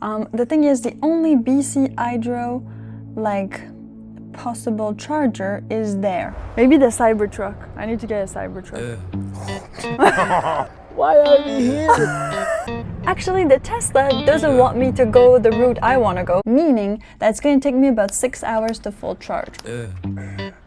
The thing is, the only BC Hydro, like, possible charger is there. Maybe the Cybertruck. I need to get a Cybertruck. Why are we here? Actually, the Tesla doesn't want me to go the route I want to go, meaning that it's going to take me about 6 hours to full charge.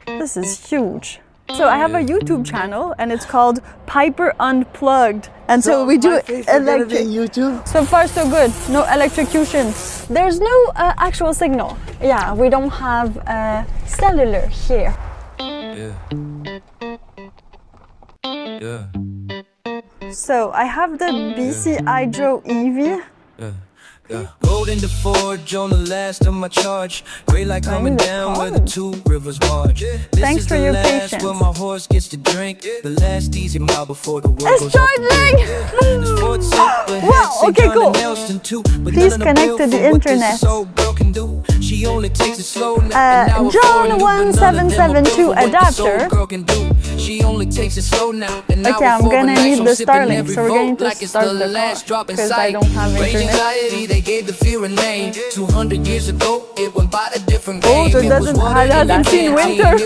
This is huge. So I have a YouTube channel and it's called Piper Unplugged. And so we do electric. YouTube? So far so good, no electrocution. There's no actual signal. Yeah, we don't have cellular here. So I have the BC Hydro EV. Gold in the forge on the last of my charge. Gray like coming down where the two rivers march. Thanks for your patience. Where my horse gets to drink. The last easy mile before the world It's goes charging! Wow, okay, cool. Please connect to the internet. She only takes it slow now. John 1772 adapter. She only takes it slow now. Okay, I'm gonna need the Starlink, so we're going to start the car because I don't have internet. They gave the fear a name. 200 years ago, it went by a different game. Oh, so it hasn't seen winter.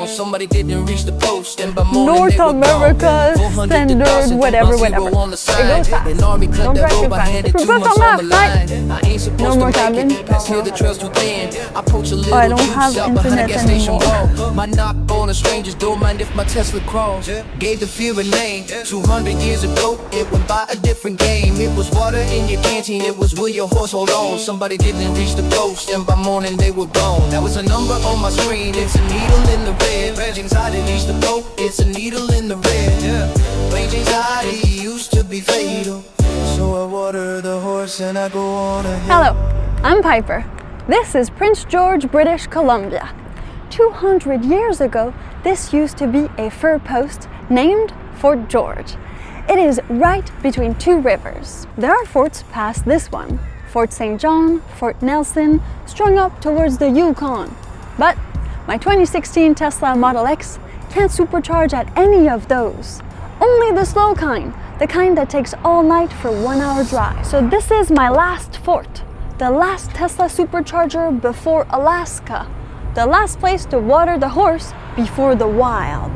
Somebody didn't reach the post. North America, standard, whatever. It goes fast. Don't drive too fast. Prepare for math, right? No more cabin. Oh, I don't have internet anymore. My knock on a stranger's door, mind if my Tesla crawls. Gave the fear a name. 200 years ago, it went by a different game. It was water in your canteen, it was will your horse hold on. Somebody didn't reach the post, and by morning they were gone. That was a number on my screen, it's a needle in the red. Range anxiety reached the boat, it's a needle in the red. Range anxiety used to be fatal, so I water the horse and I go on ahead. Hello, I'm Piper. This is Prince George, British Columbia. 200 years ago, this used to be a fur post named Fort George. It is right between two rivers. There are forts past this one. Fort St. John, Fort Nelson, strung up towards the Yukon. But my 2016 Tesla Model X can't supercharge at any of those. Only the slow kind, the kind that takes all night for 1 hour drive. So this is my last fort, the last Tesla supercharger before Alaska, the last place to water the horse before the wild.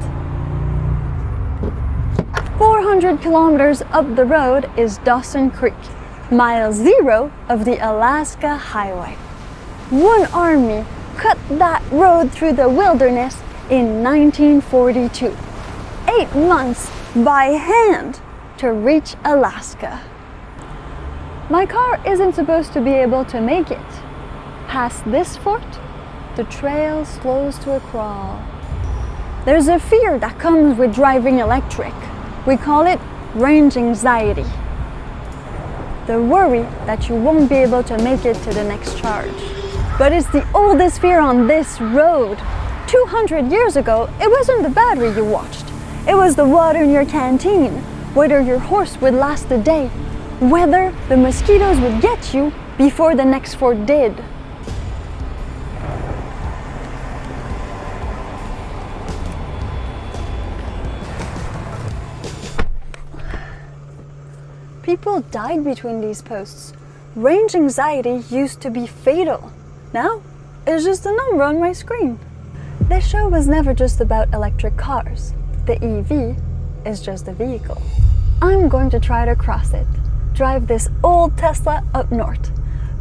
400 kilometers up the road is Dawson Creek, mile 0 of the Alaska Highway. One army cut that road through the wilderness in 1942. 8 months by hand to reach Alaska. My car isn't supposed to be able to make it. Past this fort, the trail slows to a crawl. There's a fear that comes with driving electric. We call it range anxiety. The worry that you won't be able to make it to the next charge. But it's the oldest fear on this road. 200 years ago, it wasn't the battery you watched. It was the water in your canteen, whether your horse would last a day, whether the mosquitoes would get you before the next fort did. People died between these posts. Range anxiety used to be fatal. Now, it's just a number on my screen. This show was never just about electric cars. The EV is just a vehicle. I'm going to try to cross it. Drive this old Tesla up north,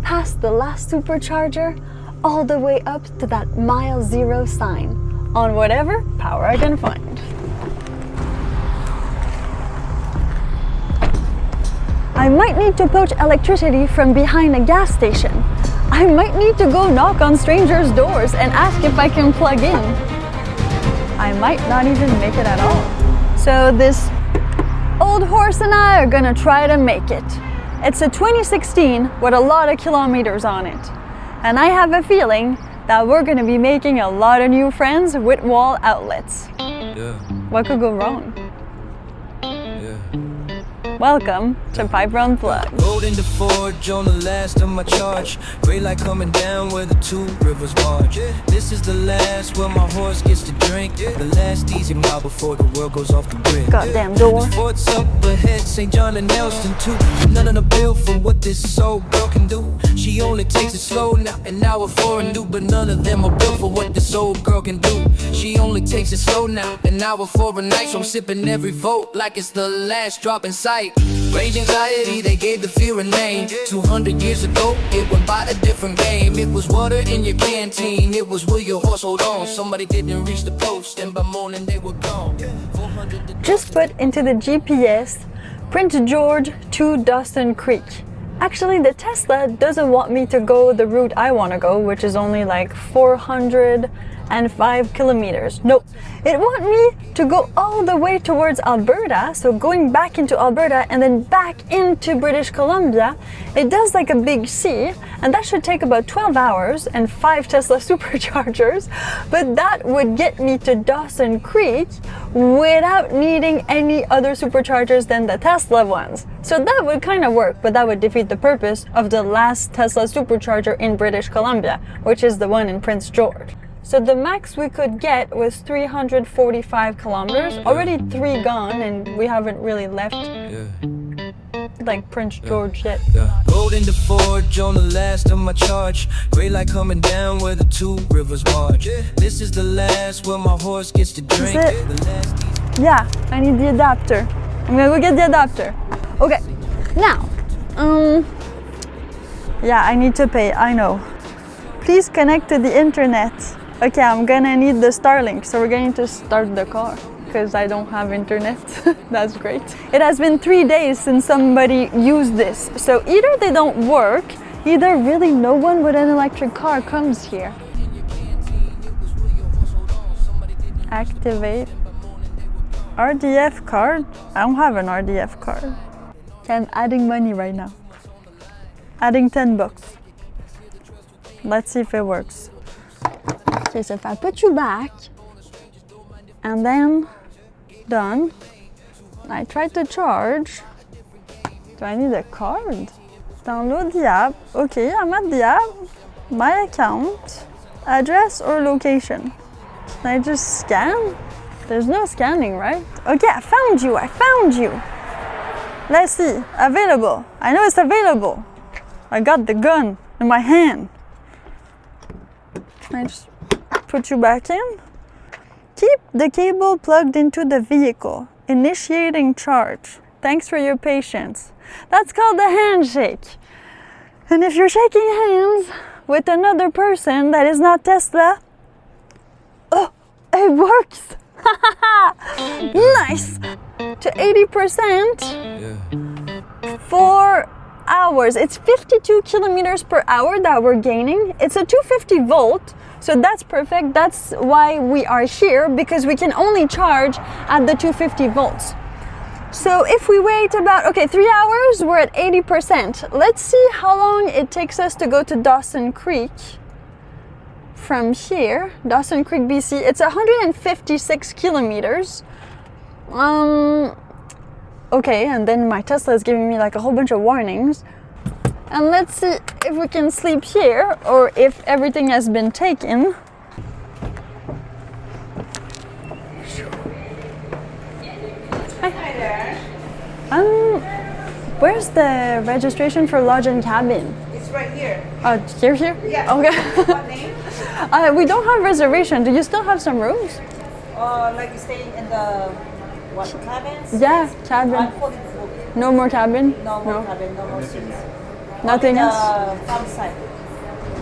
past the last supercharger, all the way up to that mile 0 sign, on whatever power I can find. I might need to poach electricity from behind a gas station. I might need to go knock on strangers' doors and ask if I can plug in. I might not even make it at all. So this old horse and I are gonna try to make it. It's a 2016 with a lot of kilometers on it. And I have a feeling that we're gonna be making a lot of new friends with wall outlets. What could go wrong? Welcome to Piper Unplugged. Rode into Forge on the last of my charge. Gray light coming down where the two rivers march. This is the last where my horse gets to drink. The last easy mile before the world goes off the grid. Goddamn door. The fort's up ahead, St. John and Nelson too. None of the bill for what this soul girl can do. She only takes it slow now, an hour for a new. But none of them are built for what this old girl can do. She only takes it slow now, an hour for a night. So I'm sipping every vote like it's the last drop in sight. Rage anxiety, they gave the fear a name. 200 years ago, it went by a different game. It was water in your canteen, it was will your horse hold on. Somebody didn't reach the post, and by morning they were gone. Just put into the GPS Prince George to Dawson Creek. Actually, the Tesla doesn't want me to go the route I want to go, which is only like 405 kilometers. Nope, it wants me to go all the way towards Alberta, so going back into Alberta and then back into British Columbia. It does like a big C, and that should take about 12 hours and 5 Tesla superchargers, but that would get me to Dawson Creek without needing any other superchargers than the Tesla ones. So that would kind of work, but that would defeat the purpose of the last Tesla supercharger in British Columbia, which is the one in Prince George. So the max we could get was 345 kilometers, already 3 gone, and we haven't really left like Prince George yet. Rode into Forge on the last of my charge. Gray light coming down where the two rivers march. This is the last where my horse gets to drink. Yeah, I need the adapter. I'm gonna go get the adapter. Okay, now, yeah, I need to pay, I know. Please connect to the internet. Okay, I'm gonna need the Starlink, so we're going to start the car because I don't have internet. That's great. It has been 3 days since somebody used this, so either they don't work, either really no one with an electric car comes here. Activate. RDF card? I don't have an RDF card. Okay, I'm adding money right now. Adding 10 bucks. Let's see if it works. Okay, so if I put you back, and then done, I tried to charge. Do I need a card? Download the app. Okay, I'm at the app. My account. Address or location. Can I just scan? There's no scanning, right? Okay, I found you. Let's see. Available. I know it's available. I got the gun in my hand. Can I just put you back in? Keep the cable plugged into the vehicle. Initiating charge. Thanks for your patience. That's called a handshake. And if you're shaking hands with another person that is not Tesla, oh, it works. Nice. To 80%. 4 hours. It's 52 kilometers per hour that we're gaining. It's a 250 volt, so that's perfect. That's why we are here, because we can only charge at the 250 volts. So if we wait about, 3 hours, we're at 80%. Let's see how long it takes us to go to Dawson Creek from here. Dawson Creek, BC. It's 156 kilometers. Okay, and then my Tesla is giving me like a whole bunch of warnings. And let's see if we can sleep here or if everything has been taken. Hi there. Where's the registration for lodge and cabin? It's right here. Here? Yeah. Okay. What name? We don't have reservation. Do you still have some rooms? Like staying in the cabins? Yeah, cabin. I'm fully booked. No more cabin? No more cabin, no more seats. Nothing else? Campsite.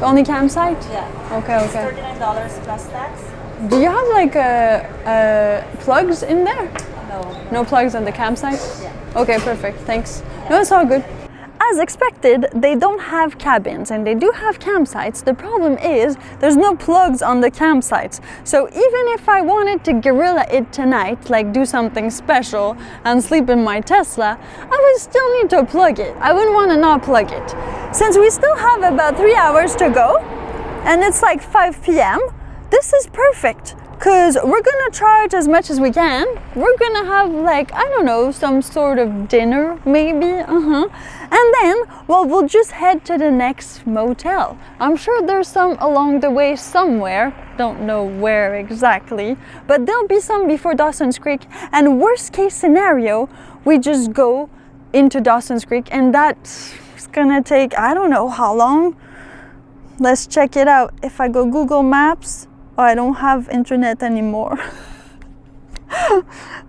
Only campsite? Yeah. Okay. It's $39 plus tax. Do you have like plugs in there? No. No plugs on the campsite? Yeah. Okay, perfect. Thanks. No, it's all good. As expected, they don't have cabins and they do have campsites. The problem is there's no plugs on the campsites. So even if I wanted to guerrilla it tonight, like do something special and sleep in my Tesla, I would still need to plug it. I wouldn't want to not plug it. Since we still have about 3 hours to go and it's like 5 p.m., this is perfect. because we're gonna charge as much as we can. We're gonna have like, I don't know, some sort of dinner maybe, and then, well, we'll just head to the next motel. I'm sure there's some along the way somewhere, don't know where exactly, but there'll be some before Dawson's Creek, and worst case scenario, we just go into Dawson's Creek, and that's gonna take, I don't know how long. Let's check it out. If I go Google Maps, oh, I don't have internet anymore.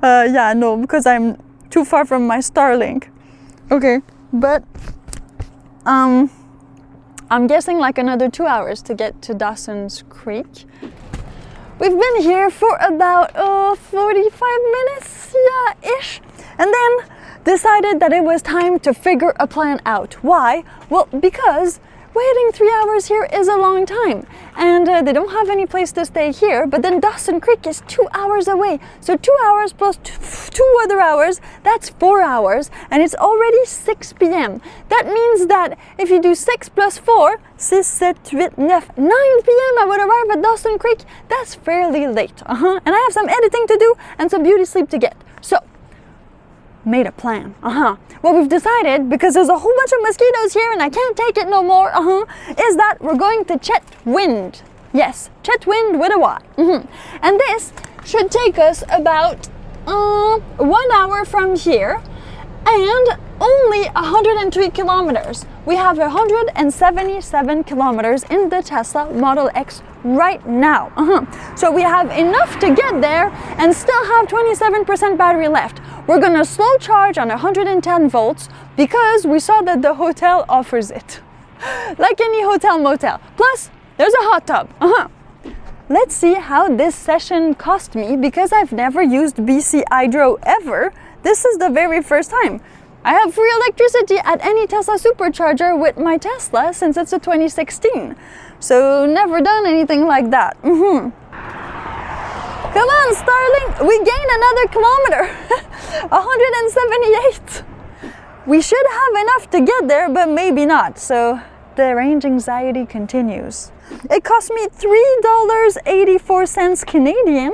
Yeah, no, because I'm too far from my Starlink. Okay, but I'm guessing like another 2 hours to get to Dawson's Creek. We've been here for about 45 minutes, yeah, ish, and then decided that it was time to figure a plan out. Why? Well, because waiting 3 hours here is a long time, and they don't have any place to stay here, but then Dawson Creek is 2 hours away, so 2 hours plus 2 other hours, that's 4 hours, and it's already 6 p.m. That means that if you do 6 plus 4, 6, 7, 8, 9, 9 p.m. I would arrive at Dawson Creek. That's fairly late, and I have some editing to do and some beauty sleep to get, so made a plan. What we've decided, because there's a whole bunch of mosquitoes here and I can't take it no more, is that we're going to Chetwynd. Yes, Chetwynd with a Y. And this should take us about 1 hour from here and only 103 kilometers. We have 177 kilometers in the Tesla Model X right now. So we have enough to get there and still have 27% battery left. We're gonna slow charge on 110 volts because we saw that the hotel offers it. Like any hotel motel. Plus, there's a hot tub. Let's see how this session cost me because I've never used BC Hydro ever. This is the very first time. I have free electricity at any Tesla supercharger with my Tesla since it's a 2016. So never done anything like that. Come on, Starling, we gained another kilometer. 178. We should have enough to get there, but maybe not. So the range anxiety continues. It cost me $3.84 Canadian.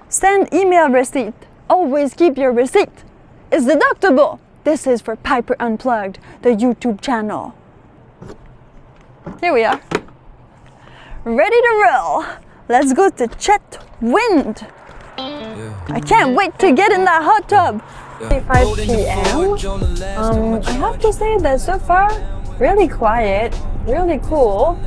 Send email receipt. Always keep your receipt. It's deductible. This is for Piper Unplugged, the YouTube channel. Here we are. Ready to roll. Let's go to Chetwynd. I can't wait to get in that hot tub. 5 p.m. I have to say that so far, really quiet, really cool.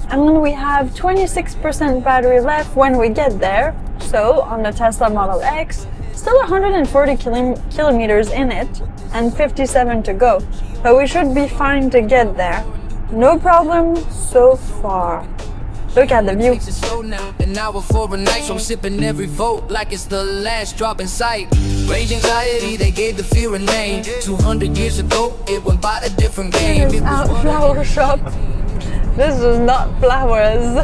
And we have 26% battery left when we get there. So on the Tesla Model X, still 140 kilometers in it and 57 to go. So we should be fine to get there. No problem so far. Look at the view. An hour for a night, so I'm sipping every vote like it's the last drop in sight. Range anxiety, they gave the fear a name. 200 years ago, it went by a different game. It was flower shop. This is not flowers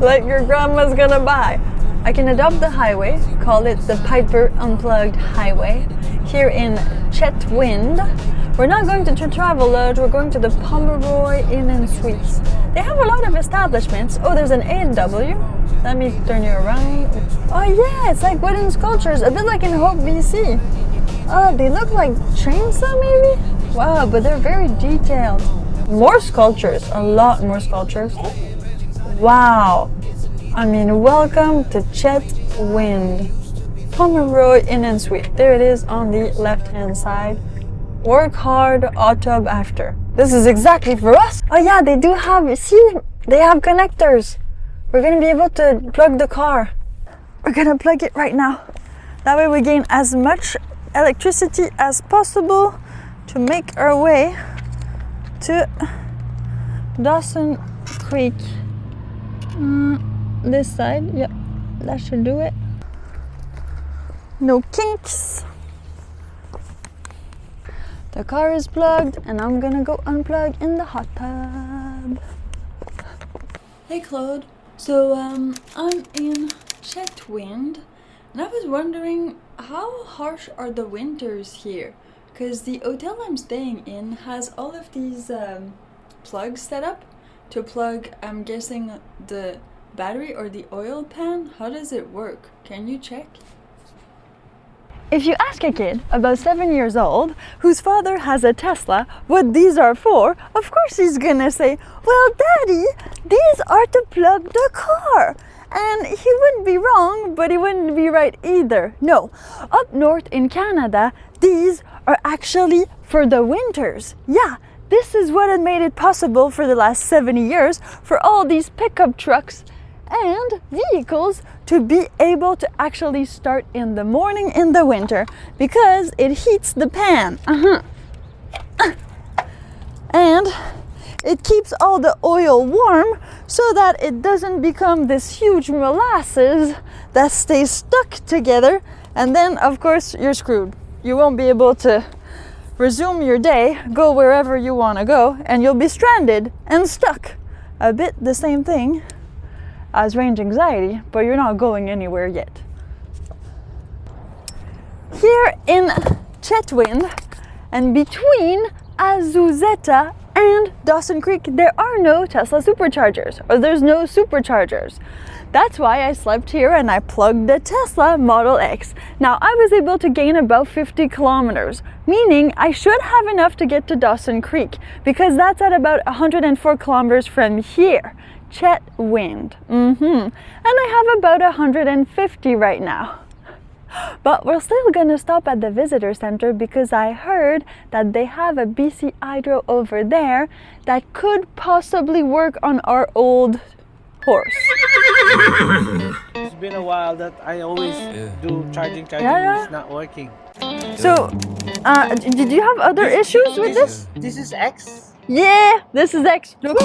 like your grandma's gonna buy. I can adopt the highway, call it the Piper Unplugged Highway, here in Chetwynd. We're not going to Travelodge, we're going to the Pomeroy Inn and Suites. They have a lot of establishments. Oh, there's an A&W. Let me turn you around. Oh yeah, it's like wooden sculptures, a bit like in Hope, BC. Oh, they look like chainsaw maybe? Wow, but they're very detailed. More sculptures, a lot more sculptures. Wow. I mean, welcome to Chetwynd. Pomeroy Inn and Suite. There it is on the left-hand side. Work hard, hot tub after. This is exactly for us. Oh yeah, they do have, see, they have connectors. We're gonna be able to plug the car. We're gonna plug it right now. That way we gain as much electricity as possible to make our way to Dawson Creek. This side, yep, that should do it. No kinks. The car is plugged and I'm gonna go unplug in the hot tub. Hey Claude, so I'm in Chetwynd and I was wondering how harsh are the winters here? Because the hotel I'm staying in has all of these plugs set up to plug, I'm guessing, the battery or the oil pan? How does it work? Can you check? If you ask a kid about 7 years old whose father has a Tesla what these are for, of course he's gonna say, well, Daddy, these are to plug the car. And he wouldn't be wrong, but he wouldn't be right either. No, up north in Canada, these are actually for the winters. Yeah, this is what had made it possible for the last 70 years for all these pickup trucks and vehicles to be able to actually start in the morning in the winter because it heats the pan. And it keeps all the oil warm so that it doesn't become this huge molasses that stays stuck together, and then of course you're screwed. You won't be able to resume your day, go wherever you want to go, and you'll be stranded and stuck. A bit the same thing as range anxiety, but you're not going anywhere yet. Here in Chetwynd and between Azuzeta and Dawson Creek, there are no Tesla superchargers, or there's no superchargers. That's why I slept here and I plugged the Tesla Model X. Now I was able to gain about 50 kilometers, meaning I should have enough to get to Dawson Creek because that's at about 104 kilometers from here. Chetwynd. And I have about 150 right now. But we're still gonna stop at the visitor center because I heard that they have a BC Hydro over there that could possibly work on our old horse. It's been a while that I always do charging. Yeah. It's not working. So, did you have other issues with this? This is X. Yeah, this is X. Look.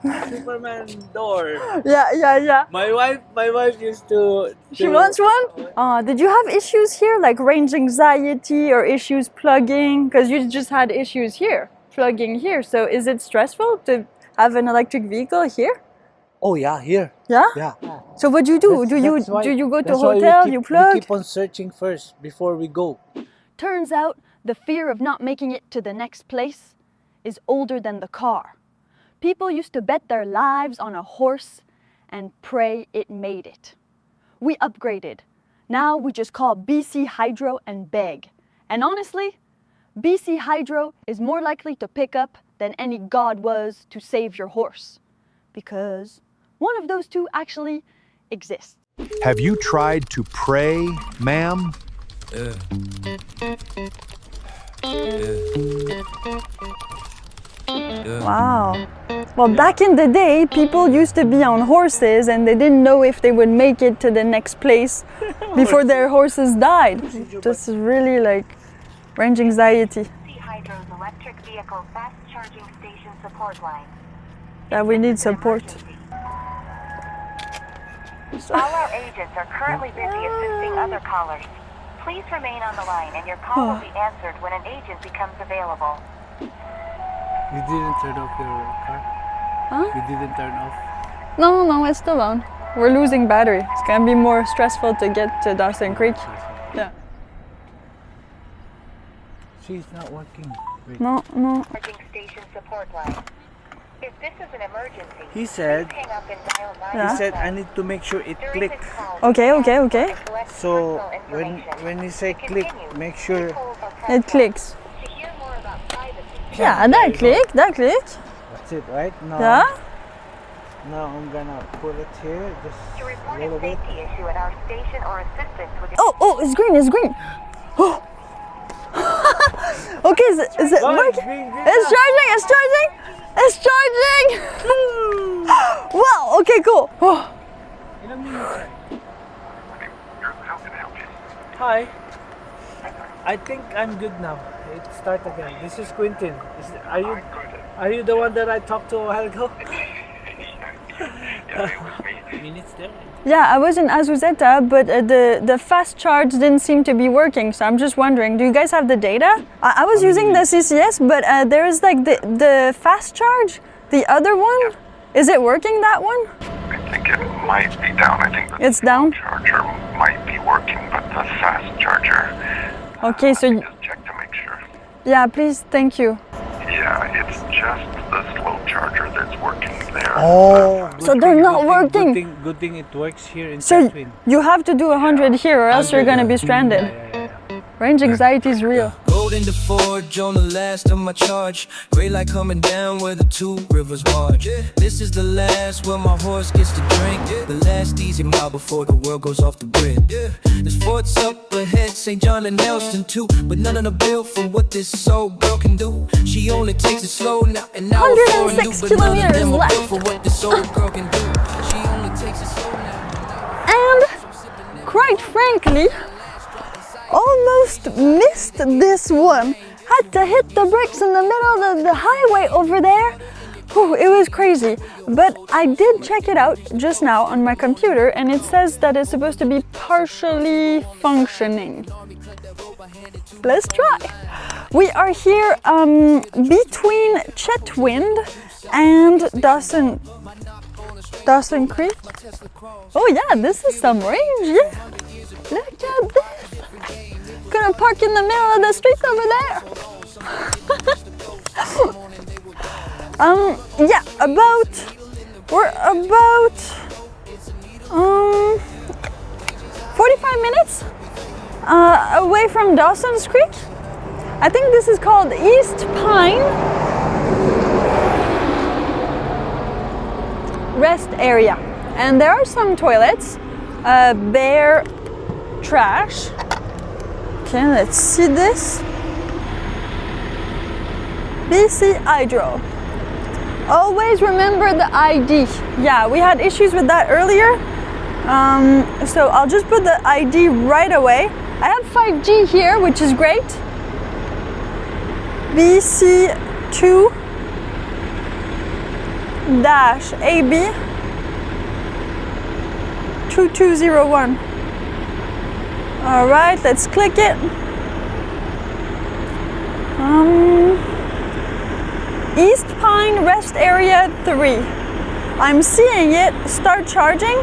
The Superman door. Yeah. My wife used to. She wants one? Did you have issues here, like range anxiety or issues plugging? Because you just had issues here, plugging here. So is it stressful to have an electric vehicle here? Oh yeah, here. Yeah? Yeah. So what do you do? Do you go to hotel, you plug? We keep on searching first before we go. Turns out the fear of not making it to the next place is older than the car. People used to bet their lives on a horse and pray it made it. We upgraded. Now we just call BC Hydro and beg. And honestly, BC Hydro is more likely to pick up than any god was to save your horse. Because one of those two actually exists. Have you tried to pray, ma'am? Wow. Well, back in the day, people used to be on horses and they didn't know if they would make it to the next place before their horses died. This is really like range anxiety. BC Hydro's electric vehicle fast charging station support line. That we need support. All our agents are currently busy assisting other callers. Please remain on the line and your call will be answered when an agent becomes available. You didn't turn off your car? Huh? You didn't turn off? No, it's still on. We're losing battery. It's gonna be more stressful to get to Dawson Creek. Yeah. She's not working. Wait. No. Charging station support line. If this is an emergency, He said, hang up and dial 911. Yeah. he said I need to make sure it During click. this call, Okay. collect So personal information. when you say click, Continue. make sure Please hold or press It one. clicks. To hear more about privacy, Yeah, that clicked. that's it, right? Now, Yeah. now I'm gonna pull it here, just to a report little a bit. safety issue at our station or assistance with Oh, it's green. Oh. Okay, is it What? working? Green, green It's charging. Wow. Okay, cool. Oh. Hi. I think I'm good now. It start again. This is Quentin. Are you the one that I talked to a while ago? Minutes there. Yeah, I was in Azuzeta, but the fast charge didn't seem to be working. So I'm just wondering, do you guys have the data? I was using the CCS, but there is like the fast charge, the other one. Is it working, that one? I think it might be down. I think the It's down? charger might be working, but the fast charger. Okay, so Just check to make sure. yeah, please, thank you. Yeah, it's just the slow charger that's working there. Oh, So they're not working. Good thing it works here in So Chetwynd. you have to do 100 here or else you're 100, gonna be stranded. Yeah. Range anxiety is real. Rode in the forge on the last of my charge. Gray light coming down where the two rivers march. This is the last where my horse gets to drink. The last easy mile before the world goes off the grid. There's forts up ahead, St. John and Nelson too. But none of the bill for what this soul girl can do. She only takes it slow now and now. 106 kilometers left. For what this soul girl can do. She only takes it slow now. And quite frankly, almost missed this one. Had to hit the brakes in the middle of the highway over there. Whew, it was crazy. But I did check it out just now on my computer and it says that it's supposed to be partially functioning. Let's try. We are here between Chetwynd and Dawson Creek. Oh yeah, this is some range, yeah. Look at this. Gonna park in the middle of the street over there. Yeah, we're about 45 minutes away from Dawson's Creek. I think this is called East Pine Rest Area. And there are some toilets, bare trash. Okay, let's see this. BC Hydro. Always remember the ID. Yeah, we had issues with that earlier. So I'll just put the ID right away. I have 5G here, which is great. BC2-AB 2201. All right, let's click it. East Pine Rest Area 3. I'm seeing it start charging.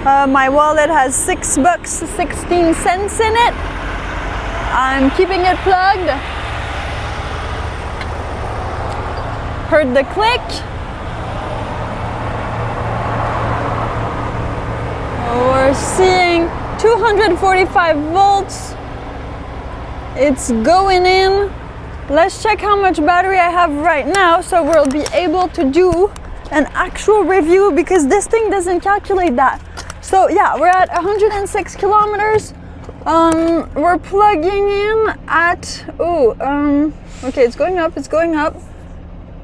My wallet has $6.16 in it. I'm keeping it plugged. Heard the click. We're seeing 245 volts. It's going in. Let's check how much battery I have right now so we'll be able to do an actual review because this thing doesn't calculate that. So yeah, we're at 106 kilometers. We're plugging in at, okay, it's going up,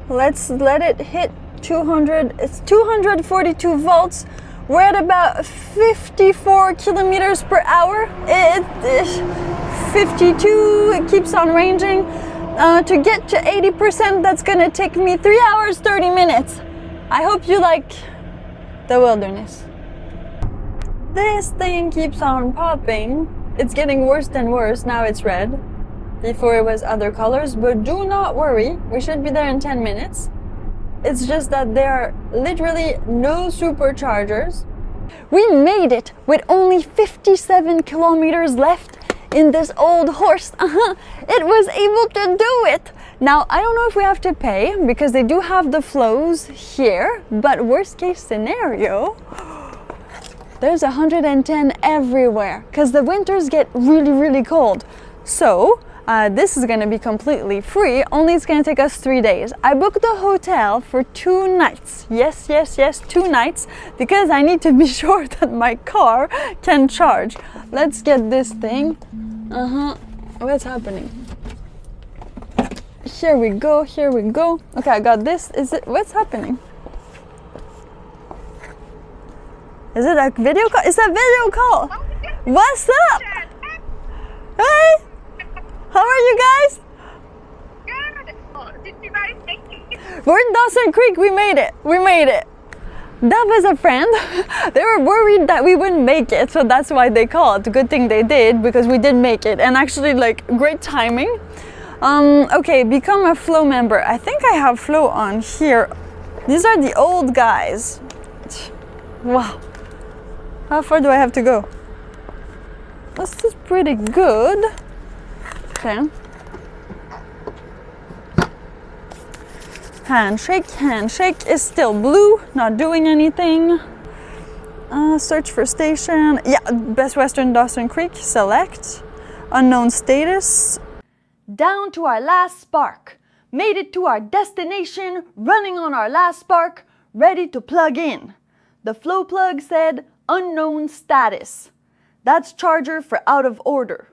Let's let it hit 200, it's 242 volts. We're at about 54 kilometers per hour. 52, it keeps on ranging. To get to 80%, that's gonna take me 3 hours, 30 minutes. I hope you like the wilderness. This thing keeps on popping. It's getting worse and worse. Now it's red. Before it was other colors, but do not worry. We should be there in 10 minutes. It's just that there are literally no superchargers. We made it with only 57 kilometers left in this old horse. It was able to do it. Now, I don't know if we have to pay because they do have the flows here, but worst case scenario, there's 110 everywhere because the winters get really, really cold. So, this is going to be completely free, only it's going to take us 3 days. I booked the hotel for 2 nights. Yes, 2 nights, because I need to be sure that my car can charge. Let's get this thing. What's happening? Here we go. Okay, I got this. What's happening? Is it a video call? It's a video call. What's up? Hey! How are you guys? Good. Did you guys make it? We're in Dawson Creek. We made it. That was a friend. They were worried that we wouldn't make it, so that's why they called. Good thing they did, because we did make it. And actually, like, great timing. Okay, become a Flow member. I think I have Flow on here. These are the old guys. Wow. How far do I have to go? This is pretty good. Okay. Handshake. Handshake is still blue, not doing anything. Search for station. Yeah, Best Western Dawson Creek. Select. Unknown status. Down to our last spark. Made it to our destination, running on our last spark, ready to plug in. The flow plug said unknown status. That's charger for out of order.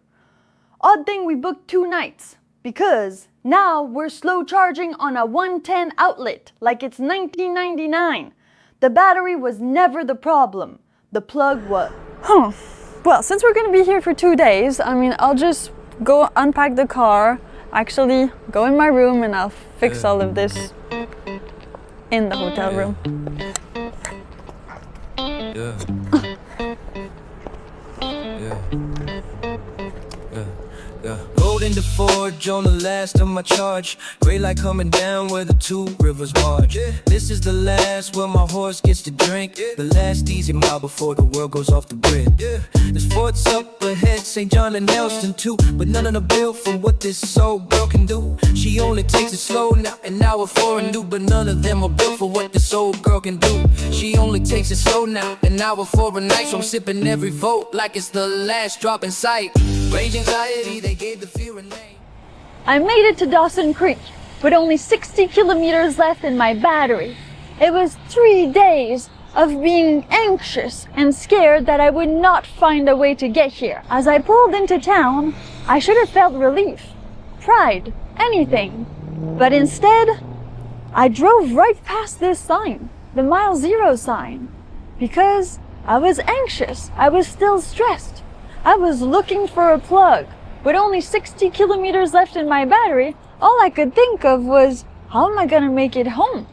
Odd thing we booked 2 nights, because now we're slow charging on a 110 outlet like it's 1999. The battery was never the problem. The plug was. Well, since we're gonna be here for 2 days, I mean, I'll just go unpack the car, actually go in my room, and I'll fix all of this in the hotel room. Rolled into Forge on the last of my charge. Gray light coming down where the 2 rivers march. This is the last where my horse gets to drink. The last easy mile before the world goes off the grid. There's forts up ahead, St. John and Nelson too, but none of the bill for what this soul girl can do. She only takes it slow now, an hour for a new, but none of them are built for what this old girl can do. She only takes it slow now, an hour for a night, so I'm sipping every vote like it's the last drop in sight. Range anxiety, they gave the fear a name. I made it to Dawson Creek with only 60 kilometers left in my battery. It was 3 days of being anxious and scared that I would not find a way to get here. As I pulled into town, I should have felt relief, pride, anything. But instead, I drove right past this sign, the mile 0 sign, because I was anxious. I was still stressed. I was looking for a plug. With only 60 kilometers left in my battery, all I could think of was, how am I gonna make it home?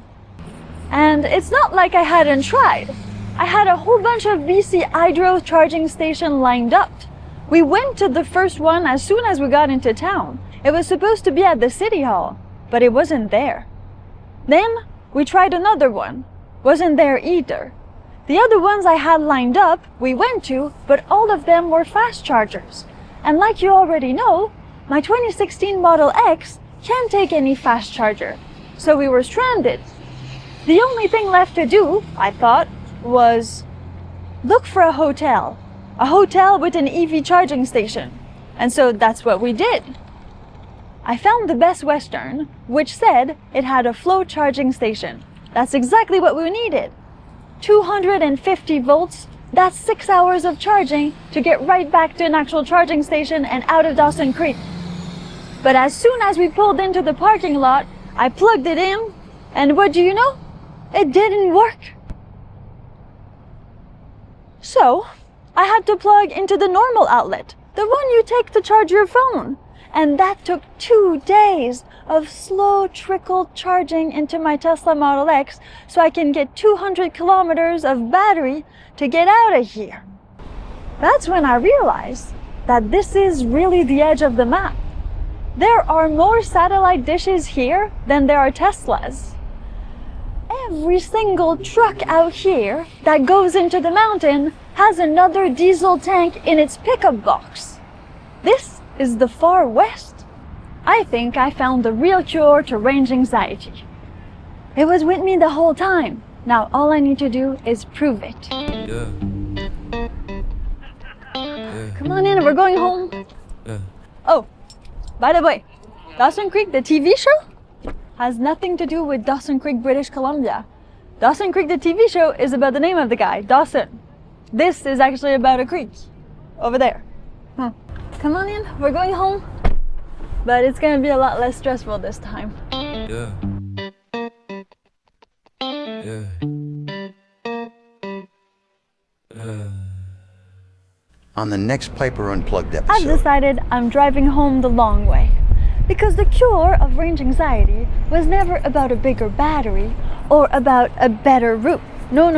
And it's not like I hadn't tried. I had a whole bunch of BC Hydro charging stations lined up. We went to the first one as soon as we got into town. It was supposed to be at the city hall, but it wasn't there. Then we tried another one. Wasn't there either. The other ones I had lined up, we went to, but all of them were fast chargers. And like you already know, my 2016 Model X can't take any fast charger, so we were stranded. The only thing left to do, I thought, was look for a hotel with an EV charging station. And so that's what we did. I found the Best Western, which said it had a flow charging station. That's exactly what we needed. 250 volts, that's 6 hours of charging to get right back to an actual charging station and out of Dawson Creek. But as soon as we pulled into the parking lot, I plugged it in, and what do you know? It didn't work. So, I had to plug into the normal outlet, the one you take to charge your phone. And that took 2 days of slow trickle charging into my Tesla Model X so I can get 200 kilometers of battery to get out of here. That's when I realized that this is really the edge of the map. There are more satellite dishes here than there are Teslas. Every single truck out here that goes into the mountain has another diesel tank in its pickup box. This is the far west. I think I found the real cure to range anxiety. It was with me the whole time. Now all I need to do is prove it. Come on in, we're going home. Oh, by the way, Dawson Creek, the TV show, has nothing to do with Dawson Creek, British Columbia. Dawson Creek, the TV show, is about the name of the guy, Dawson. This is actually about a creek over there. Come on in, we're going home. But it's gonna be a lot less stressful this time. On the next Piper Unplugged I've episode. decided I'm driving home the long way. Because the cure of range anxiety was never about a bigger battery or about a better route. No.